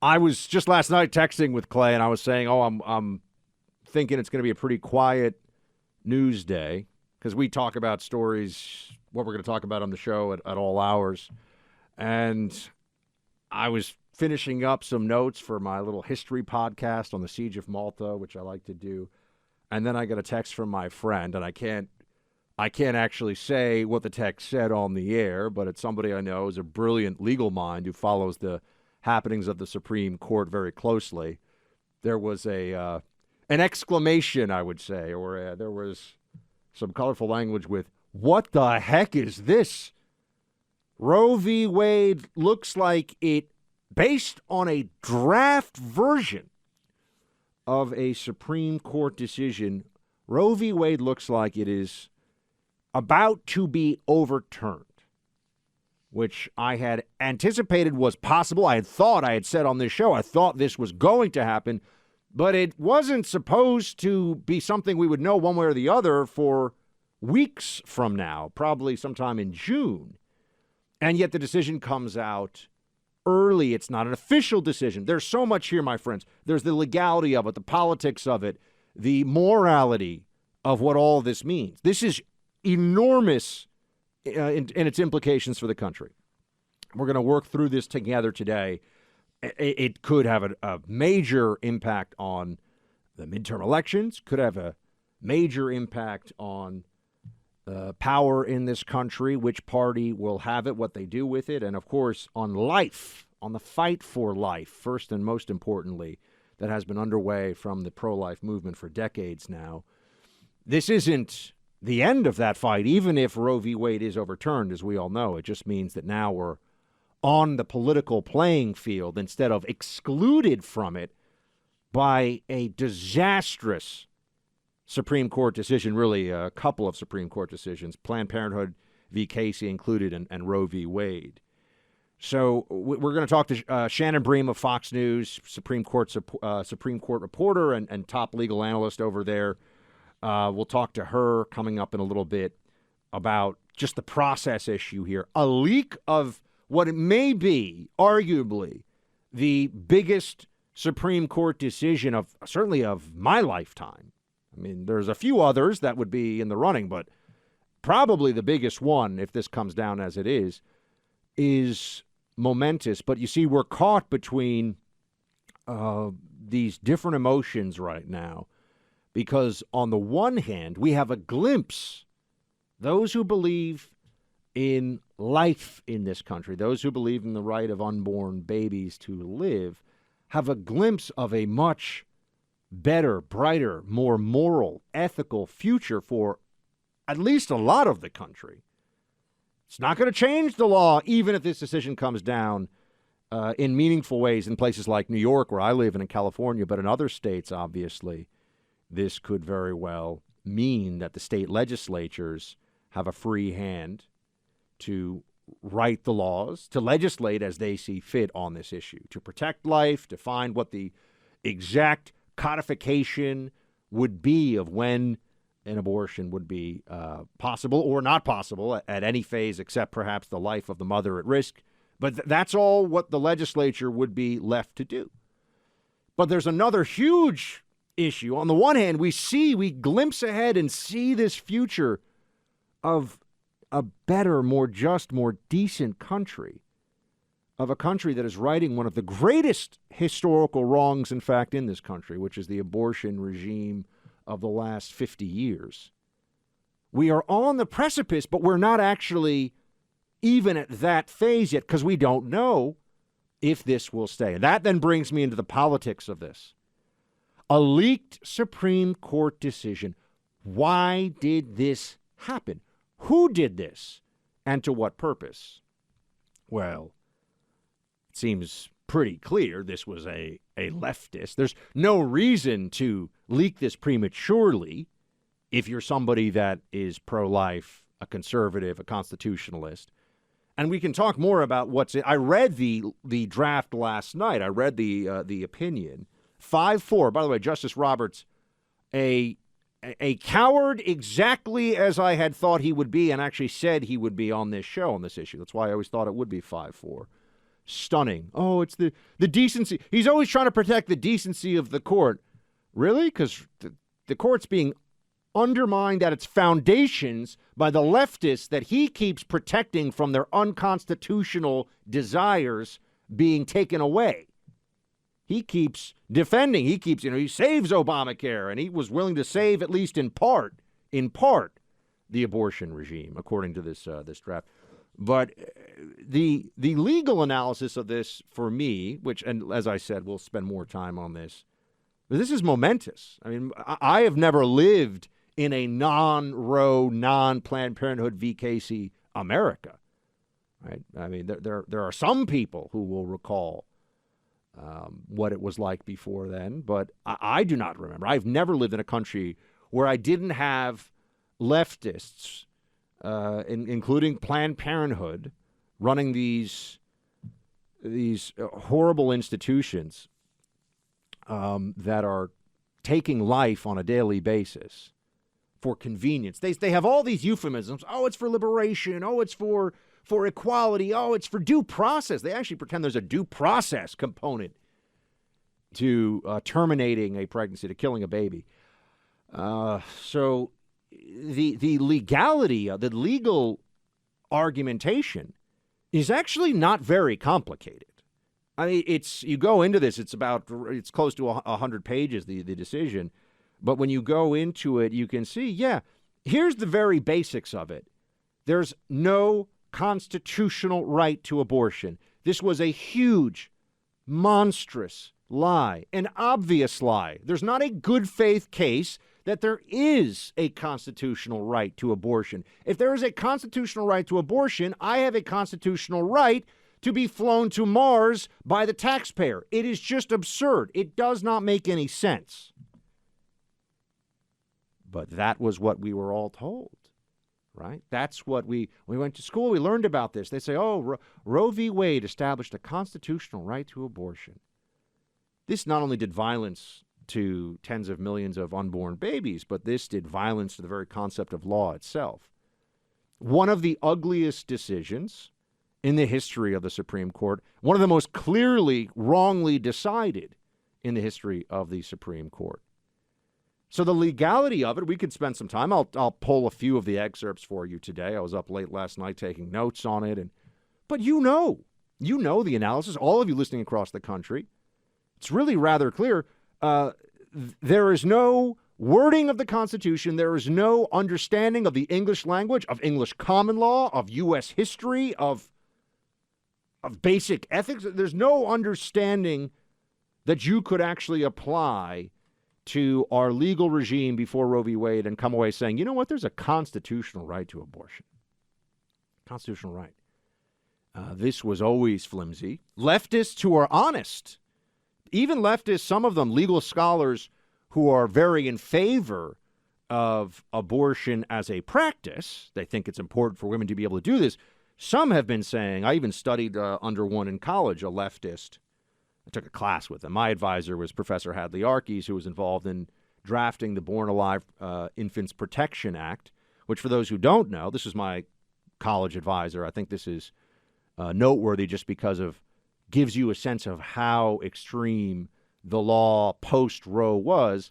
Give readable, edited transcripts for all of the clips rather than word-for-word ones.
I was just last night texting with Clay, and I was saying, I'm thinking it's going to be a pretty quiet news day because we talk about stories, what we're going to talk about on the show at all hours. And I was finishing up some notes for my little history podcast on the Siege of Malta, which I like to do. And then I got a text from my friend, and I can't actually say what the text said on the air, but it's somebody I know is a brilliant legal mind who follows the happenings of the Supreme Court very closely. There was an exclamation, I would say, or there was some colorful language with, "What the heck is this? Roe v. Wade looks like it, based on a draft version of a Supreme Court decision, Roe v. Wade looks like it is about to be overturned," which I had anticipated was possible. I had said on this show, I thought this was going to happen, but it wasn't supposed to be something we would know one way or the other for weeks from now, probably sometime in June. And yet the decision comes out early. It's not an official decision. There's so much here, my friends. There's the legality of it, the politics of it, the morality of what all this means. This is enormous in its implications for the country. We're going to work through this together today. It could have a major impact on the midterm elections, could have a major impact on power in this country, which party will have it, what they do with it, and, of course, on life, on the fight for life, first and most importantly, that has been underway from the pro-life movement for decades now. This isn't the end of that fight, even if Roe v. Wade is overturned, as we all know. It just means that now we're on the political playing field instead of excluded from it by a disastrous Supreme Court decision, really a couple of Supreme Court decisions, Planned Parenthood v. Casey included, and Roe v. Wade. So we're going to talk to Shannon Bream of Fox News, Supreme Court reporter and top legal analyst over there. We'll talk to her coming up in a little bit about just the process issue here. A leak of what it may be, arguably, the biggest Supreme Court decision certainly of my lifetime. I mean, there's a few others that would be in the running, but probably the biggest one, if this comes down as it is Momentous. But you see, we're caught between these different emotions right now because on the one hand, we have a glimpse. Those who believe in life in this country, those who believe in the right of unborn babies to live, have a glimpse of a much better, brighter, more moral, ethical future for at least a lot of the country. It's not going to change the law, even if this decision comes down in meaningful ways in places like New York, where I live, and in California, but in other states, obviously, this could very well mean that the state legislatures have a free hand to write the laws, to legislate as they see fit on this issue, to protect life, to find what the exact codification would be of when an abortion would be possible or not possible at any phase except perhaps the life of the mother at risk. But that's all what the legislature would be left to do. But there's another huge issue. On the one hand, we glimpse ahead and see this future of a better, more just, more decent country, of a country that is righting one of the greatest historical wrongs, in fact, in this country, which is the abortion regime of the last 50 years. We are on the precipice, but we're not actually even at that phase yet because we don't know if this will stay. And that then brings me into the politics of this. A leaked Supreme Court decision. Why did this happen? Who did this? And to what purpose? Well, it seems pretty clear this was a leftist. There's no reason to leak this prematurely if you're somebody that is pro-life, a conservative, a constitutionalist. And we can talk more about I read the draft last night. I read the opinion. 5-4. By the way, Justice Roberts, a coward exactly as I had thought he would be and actually said he would be on this show on this issue. That's why I always thought it would be 5-4. stunning. Oh, it's the decency. He's always trying to protect the decency of the court. Really? Because the court's being undermined at its foundations by the leftists that he keeps protecting from their unconstitutional desires being taken away. He keeps defending. He keeps, he saves Obamacare, and he was willing to save, at least in part, the abortion regime, according to this draft. But the legal analysis of this for me, which, and as I said, we'll spend more time on this, but this is momentous. I mean, I have never lived in a non-Roe, non-Planned Parenthood v. Casey America. Right? I mean, there are some people who will recall what it was like before then, but I do not remember. I've never lived in a country where I didn't have leftists, including Planned Parenthood, running these horrible institutions that are taking life on a daily basis for convenience. They have all these euphemisms. Oh, it's for liberation. Oh, it's for equality. Oh, it's for due process. They actually pretend there's a due process component to terminating a pregnancy, to killing a baby. So the legality, the legal argumentation is actually not very complicated. I mean, you go into this, it's close to 100 pages, the decision. But when you go into it, you can see, here's the very basics of it. There's no constitutional right to abortion. This was a huge, monstrous lie, an obvious lie. There's not a good faith case that there is a constitutional right to abortion. If there is a constitutional right to abortion, I have a constitutional right to be flown to Mars by the taxpayer. It is just absurd. It does not make any sense. But that was what we were all told, right? That's what we went to school, we learned about this. They say, Roe v. Wade established a constitutional right to abortion. This not only did violence to tens of millions of unborn babies, but this did violence to the very concept of law itself. One of the ugliest decisions in the history of the Supreme Court, one of the most clearly wrongly decided in the history of the Supreme Court. So the legality of it, we could spend some time. I'll pull a few of the excerpts for you today. I was up late last night taking notes on it. But you know the analysis, all of you listening across the country. It's really rather clear. There is no wording of the Constitution. There is no understanding of the English language, of English common law, of U.S. history, of basic ethics. There's no understanding that you could actually apply to our legal regime before Roe v. Wade and come away saying, you know what, there's a constitutional right to abortion. Constitutional right. This was always flimsy. Leftists who are honest, even leftists, some of them legal scholars who are very in favor of abortion as a practice, they think it's important for women to be able to do this. Some have been saying, I even studied under one in college, a leftist. I took a class with him. My advisor was Professor Hadley Arkes, who was involved in drafting the Born Alive Infants Protection Act, which for those who don't know, this is my college advisor. I think this is noteworthy just because gives you a sense of how extreme the law post-Roe was.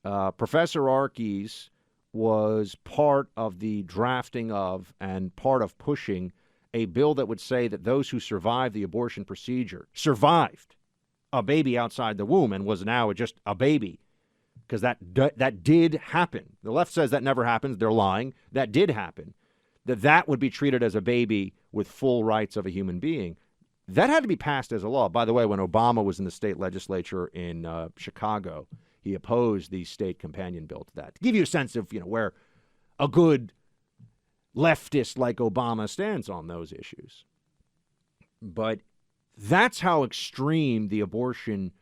Professor Arkes was part of the drafting of and part of pushing a bill that would say that those who survived the abortion procedure survived a baby outside the womb and was now just a baby, because that did happen. The left says that never happened. They're lying. That did happen. That would be treated as a baby with full rights of a human being. That had to be passed as a law. By the way, when Obama was in the state legislature in Chicago, he opposed the state companion bill to that. To give you a sense of where a good leftist like Obama stands on those issues. But that's how extreme the abortion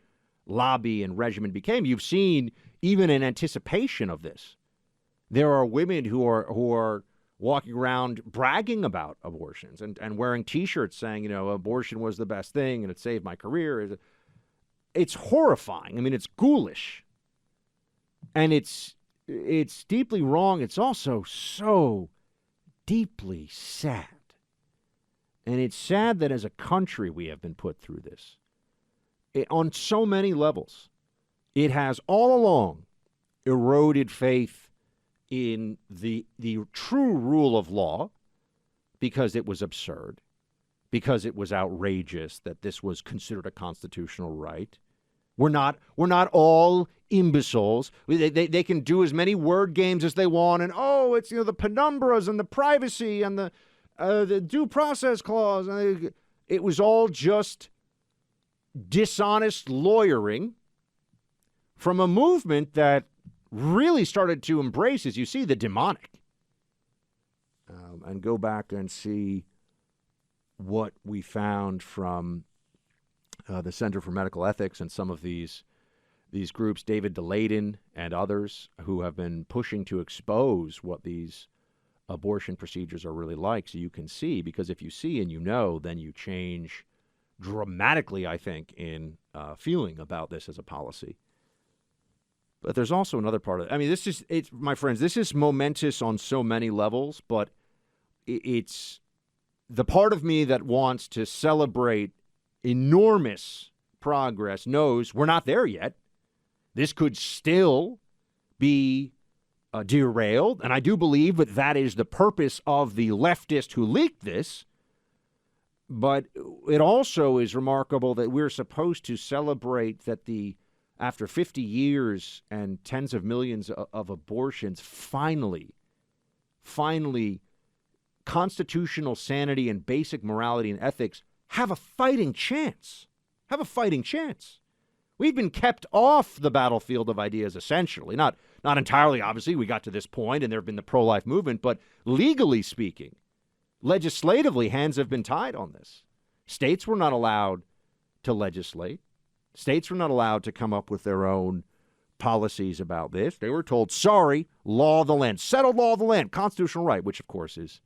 lobby and regimen became. You've seen, even in anticipation of this, there are women who are walking around bragging about abortions and wearing T-shirts saying, abortion was the best thing and it saved my career. It's horrifying. I mean, it's ghoulish. And it's deeply wrong. It's also so deeply sad. And it's sad that as a country we have been put through this. On so many levels. It has all along eroded faith in the true rule of law because it was absurd, because it was outrageous that this was considered a constitutional right. We're not all imbeciles. They can do as many word games as they want, and it's the penumbras and the privacy and the due process clause. It was all just dishonest lawyering from a movement that really started to embrace, as you see, the demonic. And go back and see what we found from the Center for Medical Ethics and some of these groups, David DeLayden and others, who have been pushing to expose what these abortion procedures are really like, so you can see, because if you see and you know, then you change dramatically, I think, in feeling about this as a policy. But there's also another part of it. My friends, this is momentous on so many levels, but it's the part of me that wants to celebrate enormous progress knows we're not there yet. This could still be derailed, and I do believe that is the purpose of the leftist who leaked this. But it also is remarkable that we're supposed to celebrate that after 50 years and tens of millions of abortions, finally, constitutional sanity and basic morality and ethics have a fighting chance. We've been kept off the battlefield of ideas, essentially. Not entirely, obviously. We got to this point, and there have been the pro-life movement. But legally speaking, legislatively, hands have been tied on this. States were not allowed to legislate. States were not allowed to come up with their own policies about this. They were told, sorry, law of the land, settled law of the land, constitutional right, which, of course, is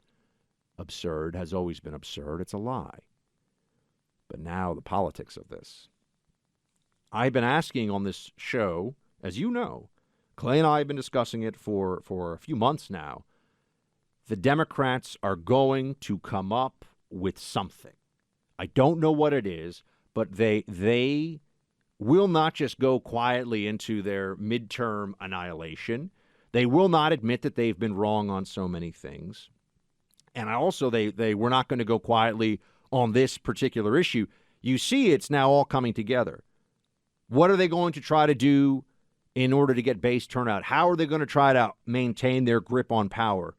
absurd, has always been absurd. It's a lie. But now the politics of this. I've been asking on this show, as you know, Clay and I have been discussing it for a few months now. The Democrats are going to come up with something. I don't know what it is, but they will not just go quietly into their midterm annihilation. They will not admit that they've been wrong on so many things. And they were not going to go quietly on this particular issue. You see, it's now all coming together. What are they going to try to do in order to get base turnout? How are they going to try to maintain their grip on power,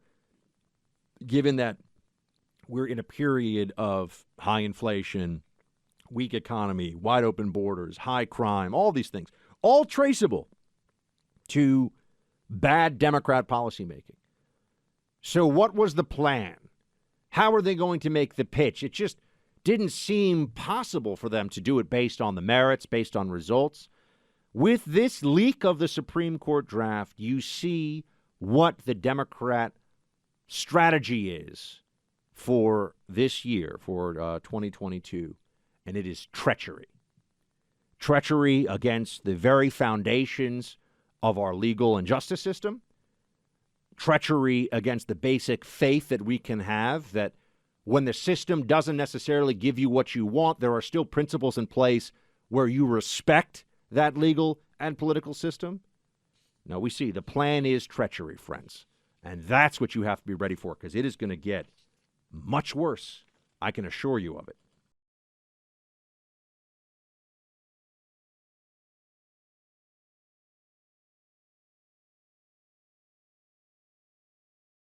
given that we're in a period of high inflation, weak economy, wide open borders, high crime, all these things, all traceable to bad Democrat policymaking. So what was the plan? How are they going to make the pitch? It just didn't seem possible for them to do it based on the merits, based on results. With this leak of the Supreme Court draft, you see what the Democrat strategy is for this year, for 2022, and it is treachery. Treachery against the very foundations of our legal and justice system. Treachery against the basic faith that we can have that when the system doesn't necessarily give you what you want, there are still principles in place where you respect that legal and political system. No, we see the plan is treachery, friends. And that's what you have to be ready for, because it is going to get much worse. I can assure you of it.